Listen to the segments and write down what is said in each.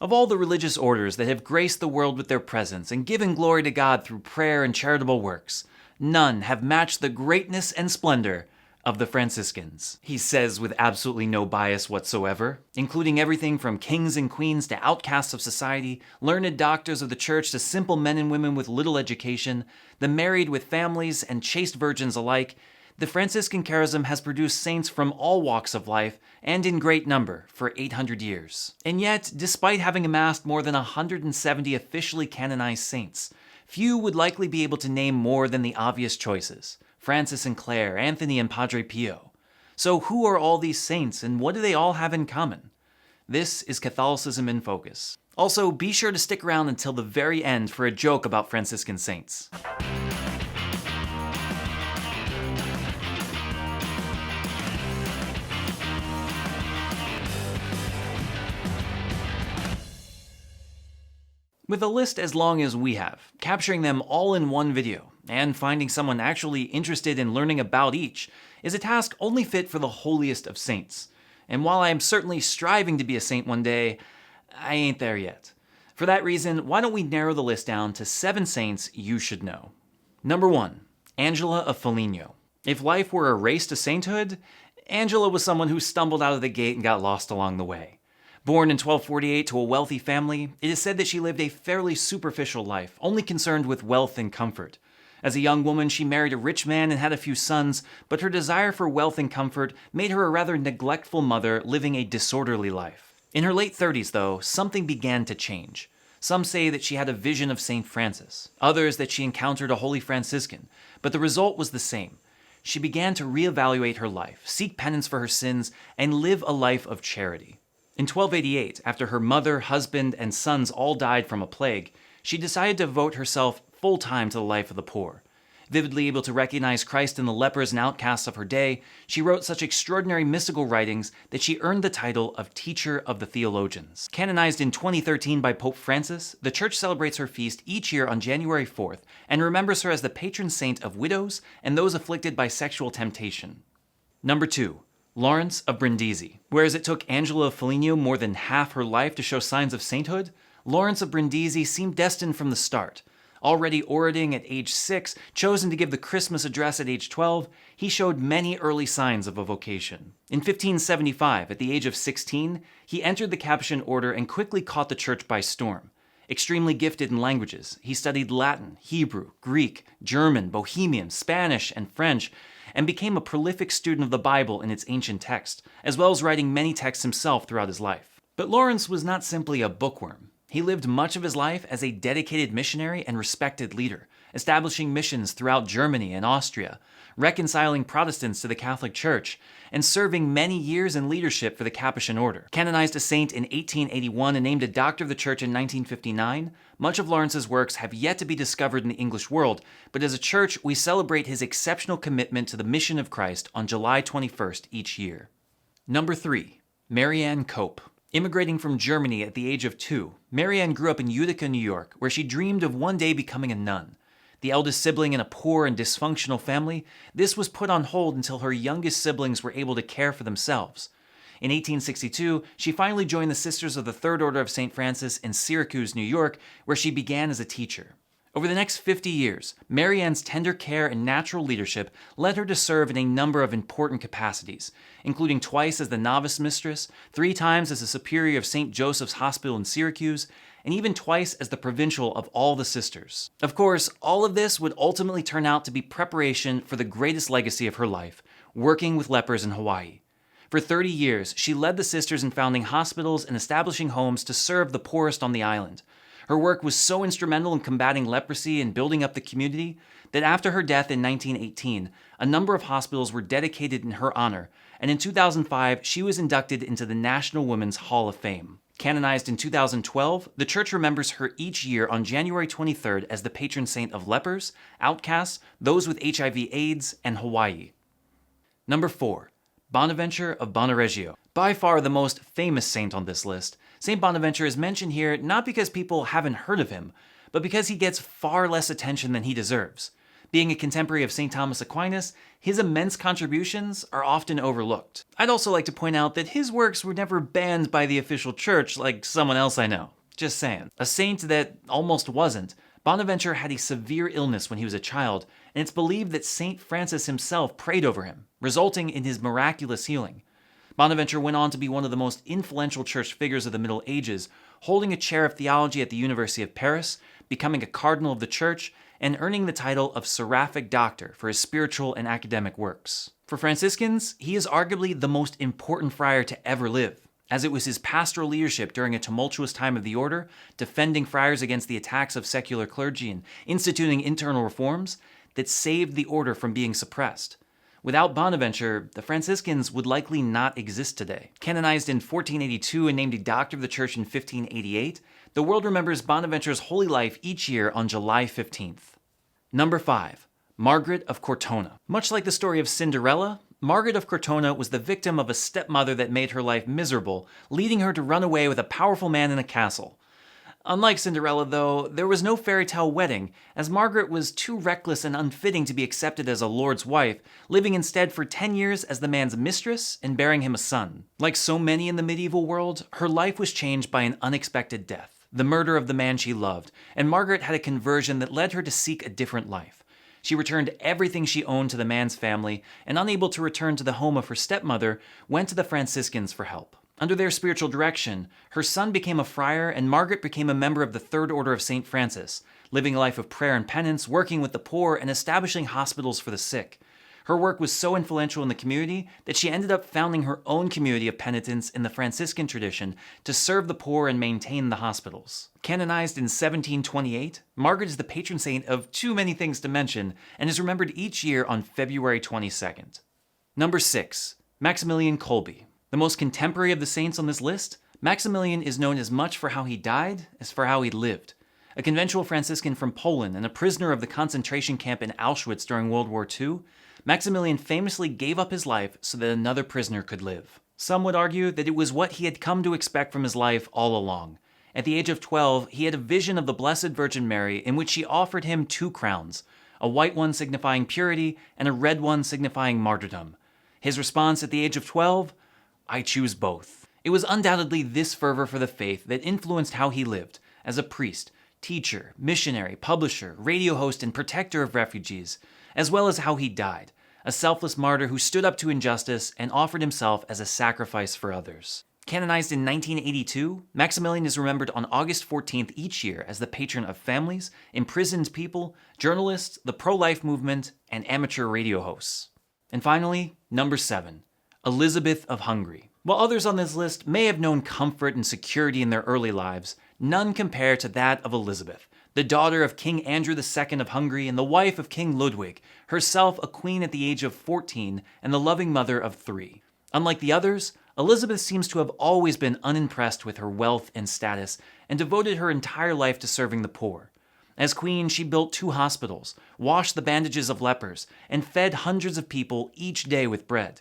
Of all the religious orders that have graced the world with their presence and given glory to God through prayer and charitable works, none have matched the greatness and splendor of the Franciscans, he says with absolutely no bias whatsoever, including everything from kings and queens to outcasts of society, learned doctors of the church to simple men and women with little education, the married with families and chaste virgins alike. The Franciscan charism has produced saints from all walks of life and in great number for 800 years. And yet, despite having amassed more than 170 officially canonized saints, few would likely be able to name more than the obvious choices: Francis and Clare, Anthony and Padre Pio. So who are all these saints and what do they all have in common? This is Catholicism in Focus. Also, be sure to stick around until the very end for a joke about Franciscan saints. With a list as long as we have, capturing them all in one video, and finding someone actually interested in learning about each, is a task only fit for the holiest of saints. And while I am certainly striving to be a saint one day, I ain't there yet. For that reason, why don't we narrow the list down to 7 saints you should know. Number 1, Angela of Foligno. If life were a race to sainthood, Angela was someone who stumbled out of the gate and got lost along the way. Born in 1248 to a wealthy family, it is said that she lived a fairly superficial life, only concerned with wealth and comfort. As a young woman, she married a rich man and had a few sons, but her desire for wealth and comfort made her a rather neglectful mother living a disorderly life. In her late 30s, though, something began to change. Some say that she had a vision of St. Francis, others that she encountered a holy Franciscan, but the result was the same. She began to reevaluate her life, seek penance for her sins, and live a life of charity. In 1288, after her mother, husband, and sons all died from a plague, she decided to devote herself full-time to the life of the poor. Vividly able to recognize Christ in the lepers and outcasts of her day, she wrote such extraordinary mystical writings that she earned the title of Teacher of the Theologians. Canonized in 2013 by Pope Francis, the Church celebrates her feast each year on January 4th and remembers her as the patron saint of widows and those afflicted by sexual temptation. Number 2. Lawrence of Brindisi. Whereas it took Angela of Foligno more than half her life to show signs of sainthood, Lawrence of Brindisi seemed destined from the start. Already orating at age 6, chosen to give the Christmas address at age 12, he showed many early signs of a vocation. In 1575, at the age of 16, he entered the Capuchin order and quickly caught the church by storm. Extremely gifted in languages, he studied Latin, Hebrew, Greek, German, Bohemian, Spanish, and French, and became a prolific student of the Bible and its ancient text, as well as writing many texts himself throughout his life. But Lawrence was not simply a bookworm. He lived much of his life as a dedicated missionary and respected leader, establishing missions throughout Germany and Austria, reconciling Protestants to the Catholic Church, and serving many years in leadership for the Capuchin order. Canonized a saint in 1881 and named a doctor of the Church in 1959, much of Lawrence's works have yet to be discovered in the English world, but as a church, we celebrate his exceptional commitment to the mission of Christ on July 21st each year. Number 3. Marianne Cope. Immigrating from Germany at the age of 2, Marianne grew up in Utica, New York, where she dreamed of one day becoming a nun. The eldest sibling in a poor and dysfunctional family, this was put on hold until her youngest siblings were able to care for themselves. In 1862, she finally joined the Sisters of the Third Order of St. Francis in Syracuse, New York, where she began as a teacher. Over the next 50 years, Marianne's tender care and natural leadership led her to serve in a number of important capacities, including twice as the novice mistress, 3 times as the superior of St. Joseph's Hospital in Syracuse, and even twice as the provincial of all the sisters. Of course, all of this would ultimately turn out to be preparation for the greatest legacy of her life, working with lepers in Hawaii. For 30 years, she led the sisters in founding hospitals and establishing homes to serve the poorest on the island. Her work was so instrumental in combating leprosy and building up the community that after her death in 1918, a number of hospitals were dedicated in her honor, and in 2005, she was inducted into the National Women's Hall of Fame. Canonized in 2012, the Church remembers her each year on January 23rd as the patron saint of lepers, outcasts, those with HIV/AIDS, and Hawaii. Number 4. Bonaventure of Bonareggio. By far the most famous saint on this list, St. Bonaventure is mentioned here not because people haven't heard of him, but because he gets far less attention than he deserves. Being a contemporary of St. Thomas Aquinas, his immense contributions are often overlooked. I'd also like to point out that his works were never banned by the official church like someone else I know. Just saying. A saint that almost wasn't, Bonaventure had a severe illness when he was a child, and it's believed that St. Francis himself prayed over him, resulting in his miraculous healing. Bonaventure went on to be one of the most influential church figures of the Middle Ages, holding a chair of theology at the University of Paris, becoming a cardinal of the church, and earning the title of Seraphic Doctor for his spiritual and academic works. For Franciscans, he is arguably the most important friar to ever live, as it was his pastoral leadership during a tumultuous time of the order, defending friars against the attacks of secular clergy and instituting internal reforms, that saved the order from being suppressed. Without Bonaventure, the Franciscans would likely not exist today. Canonized in 1482 and named a Doctor of the Church in 1588, the world remembers Bonaventure's holy life each year on July 15th. Number 5. Margaret of Cortona. Much like the story of Cinderella, Margaret of Cortona was the victim of a stepmother that made her life miserable, leading her to run away with a powerful man in a castle. Unlike Cinderella, though, there was no fairy tale wedding, as Margaret was too reckless and unfitting to be accepted as a lord's wife, living instead for 10 years as the man's mistress and bearing him a son. Like so many in the medieval world, her life was changed by an unexpected death, the murder of the man she loved, and Margaret had a conversion that led her to seek a different life. She returned everything she owned to the man's family, and unable to return to the home of her stepmother, went to the Franciscans for help. Under their spiritual direction, her son became a friar and Margaret became a member of the Third Order of St. Francis, living a life of prayer and penance, working with the poor, and establishing hospitals for the sick. Her work was so influential in the community that she ended up founding her own community of penitents in the Franciscan tradition to serve the poor and maintain the hospitals. Canonized in 1728, Margaret is the patron saint of too many things to mention and is remembered each year on February 22nd. Number 6. Maximilian Kolbe. The most contemporary of the saints on this list, Maximilian is known as much for how he died as for how he lived. A conventual Franciscan from Poland and a prisoner of the concentration camp in Auschwitz during World War II, Maximilian famously gave up his life so that another prisoner could live. Some would argue that it was what he had come to expect from his life all along. At the age of 12, he had a vision of the Blessed Virgin Mary in which she offered him 2 crowns, a white one signifying purity and a red one signifying martyrdom. His response at the age of 12, "I choose both." It was undoubtedly this fervor for the faith that influenced how he lived as a priest, teacher, missionary, publisher, radio host, and protector of refugees, as well as how he died, a selfless martyr who stood up to injustice and offered himself as a sacrifice for others. Canonized in 1982, Maximilian is remembered on August 14th each year as the patron of families, imprisoned people, journalists, the pro-life movement, and amateur radio hosts. And finally, number 7. Elizabeth of Hungary. While others on this list may have known comfort and security in their early lives, none compare to that of Elizabeth, the daughter of King Andrew II of Hungary and the wife of King Ludwig, herself a queen at the age of 14 and the loving mother of 3. Unlike the others, Elizabeth seems to have always been unimpressed with her wealth and status and devoted her entire life to serving the poor. As queen, she built 2 hospitals, washed the bandages of lepers, and fed hundreds of people each day with bread.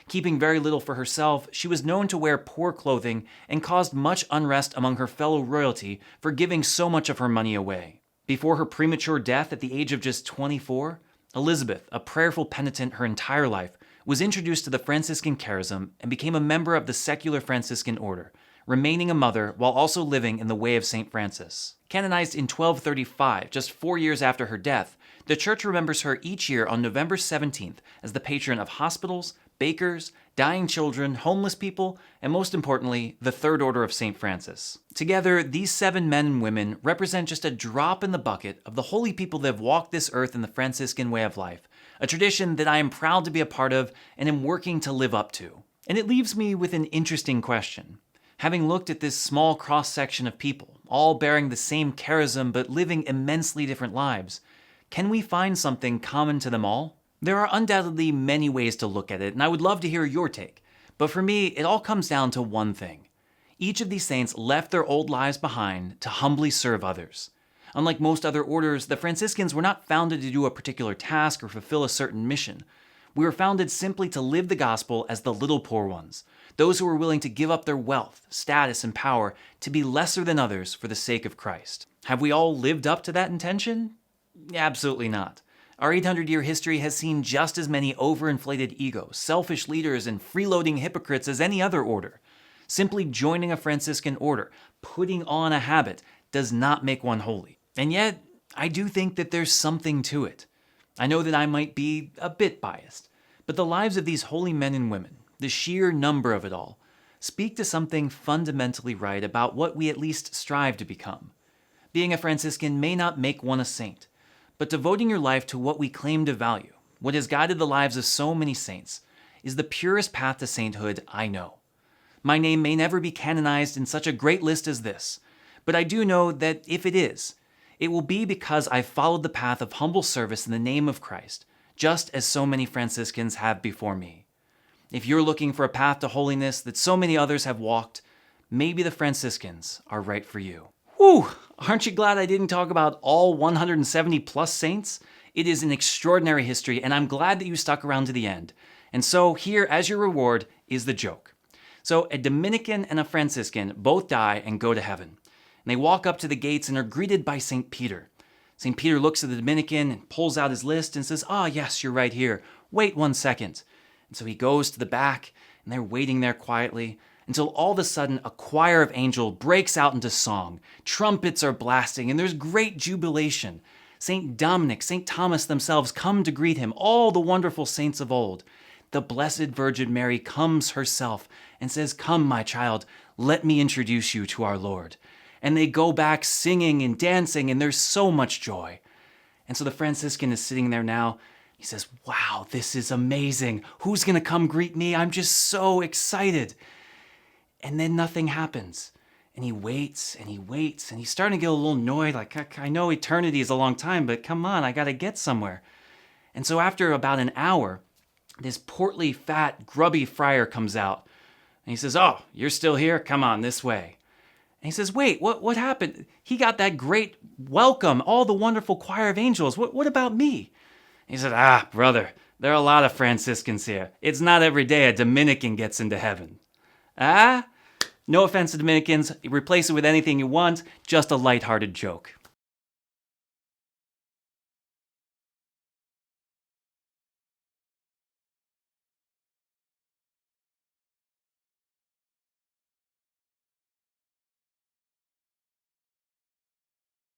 Keeping very little for herself, she was known to wear poor clothing and caused much unrest among her fellow royalty for giving so much of her money away. Before her premature death at the age of just 24, Elizabeth, a prayerful penitent her entire life, was introduced to the Franciscan charism and became a member of the secular Franciscan order, remaining a mother while also living in the way of St. Francis. Canonized in 1235, just 4 years after her death, the Church remembers her each year on November 17th as the patron of hospitals, bakers, dying children, homeless people, and most importantly, the Third Order of St. Francis. Together, these 7 men and women represent just a drop in the bucket of the holy people that have walked this earth in the Franciscan way of life, a tradition that I am proud to be a part of and am working to live up to. And it leaves me with an interesting question. Having looked at this small cross-section of people, all bearing the same charism but living immensely different lives, can we find something common to them all? There are undoubtedly many ways to look at it, and I would love to hear your take. But for me, it all comes down to one thing. Each of these saints left their old lives behind to humbly serve others. Unlike most other orders, the Franciscans were not founded to do a particular task or fulfill a certain mission. We were founded simply to live the gospel as the little poor ones, those who were willing to give up their wealth, status, and power to be lesser than others for the sake of Christ. Have we all lived up to that intention? Absolutely not. Our 800-year history has seen just as many overinflated egos, selfish leaders, and freeloading hypocrites as any other order. Simply joining a Franciscan order, putting on a habit, does not make one holy. And yet, I do think that there's something to it. I know that I might be a bit biased, but the lives of these holy men and women, the sheer number of it all, speak to something fundamentally right about what we at least strive to become. Being a Franciscan may not make one a saint, but devoting your life to what we claim to value, what has guided the lives of so many saints, is the purest path to sainthood I know. My name may never be canonized in such a great list as this, but I do know that if it is, it will be because I've followed the path of humble service in the name of Christ, just as so many Franciscans have before me. If you're looking for a path to holiness that so many others have walked, maybe the Franciscans are right for you. Whew! Aren't you glad I didn't talk about all 170 plus saints? It is an extraordinary history, and I'm glad that you stuck around to the end. And so here, as your reward, is the joke. So a Dominican and a Franciscan both die and go to heaven. And they walk up to the gates and are greeted by St. Peter. St. Peter looks at the Dominican and pulls out his list and says, yes, you're right here. Wait 1 second. And so he goes to the back, and they're waiting there quietly until all of a sudden a choir of angels breaks out into song. Trumpets are blasting, and there's great jubilation. St. Dominic, St. Thomas themselves come to greet him, all the wonderful saints of old. The Blessed Virgin Mary comes herself and says, "Come, my child, let me introduce you to our Lord." And they go back singing and dancing, and there's so much joy. And so the Franciscan is sitting there now. He says, wow, this is amazing. Who's going to come greet me? I'm just so excited. And then nothing happens. And he waits and he waits, and he's starting to get a little annoyed. Like, I know eternity is a long time, but come on, I got to get somewhere. And so after about an hour, this portly, fat, grubby friar comes out. And he says, "Oh, you're still here? Come on, this way." And he says, "Wait, what happened? He got that great welcome, all the wonderful choir of angels. What about me?" And he said, "Brother, there are a lot of Franciscans here. It's not every day a Dominican gets into heaven." No offense to Dominicans, replace it with anything you want, just a lighthearted joke.